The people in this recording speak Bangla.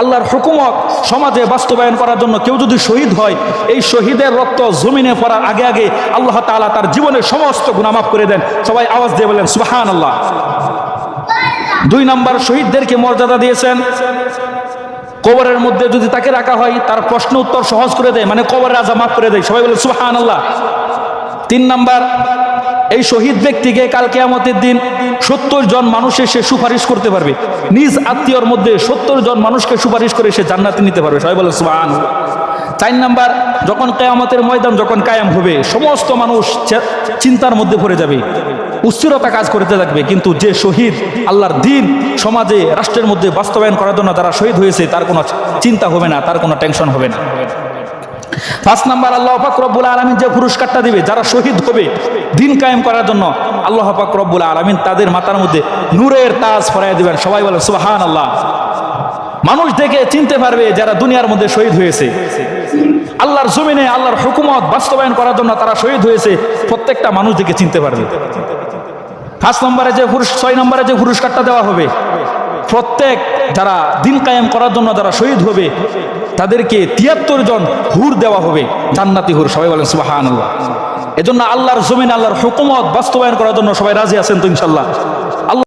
আল্লাহর হুকুমত সমাজে বাস্তবায়ন করার জন্য কেউ যদি শহীদ হয়, এই শহীদের রক্ত জমিনে পড়ার আগে আগে আল্লাহ তাআলা তার জীবনের সমস্ত গুনাহ মাফ করে দেন। সবাই আওয়াজ দিয়ে বলেন সুবহানাল্লাহ। 2 নম্বর, শহীদদেরকে মর্যাদা দিয়েছেন। কবরের মধ্যে যদি তাকে রাখা হয়, তার প্রশ্ন উত্তর সহজ করে দেয়, মানে কবরের আযাব মাফ করে দেয়। সবাই বলেন সুবহানাল্লাহ। 3 নম্বর, এই শহীদ ব্যক্তিকে কাল কিয়ামতের দিন 70 জন মানুষ এসে সুপারিশ করতে পারবে। নিজ আত্মীয়র মধ্যে 70 জন মানুষকে সুপারিশ করে সে জান্নাতে নিতে পারবে। সবাই বলেন সুবহানাল্লাহ। 4 নম্বর, যখন কিয়ামতের ময়দান যখন কায়েম হবে, সমস্ত মানুষ চিন্তার মধ্যে পড়ে যাবে, অস্থিরতা কাজ করতে থাকবে। কিন্তু যে শহীদ আল্লাহর দ্বীন সমাজে রাষ্ট্রের মধ্যে বাস্তবায়ন করার জন্য যারা শহীদ হয়েছে, তার কোনো চিন্তা হবে না, তার কোনো টেনশন হবে না। 5 নম্বর, আল্লাহ পাক রব্বুল আলামিন যে পুরস্কারটা দিবে যারা শহীদ হবে দ্বীন কায়েম করার জন্য, আল্লাহ পাক রব্বুল আলামিন তাদের মাথার মধ্যে নূরের তাজ পরাইয়া দিবেন। সবাই বলেন সুবহানাল্লাহ। মানুষ দেখে চিনতে পারবে যারা দুনিয়ার মধ্যে শহীদ হয়েছে, আল্লাহর জমিনে আল্লাহর হুকুমত বাস্তবায়ন করার জন্য তারা শহীদ হয়েছে, প্রত্যেকটা মানুষ দেখে চিনতে পারবে। 6 নম্বরে যে পুরস্কারটা দেওয়া হবে, প্রত্যেক যারা দ্বীন কায়েম করার জন্য যারা শহীদ হবে তাদেরকে 73 জন হুর দেওয়া হবে, জান্নাতি হুর। সবাই বলেন সুবহানাল্লাহ। এজন্য আল্লাহর জমিনে আল্লাহর হুকুমত বাস্তবায়ন করার জন্য সবাই রাজি আছেন তো ইনশাআল্লাহ?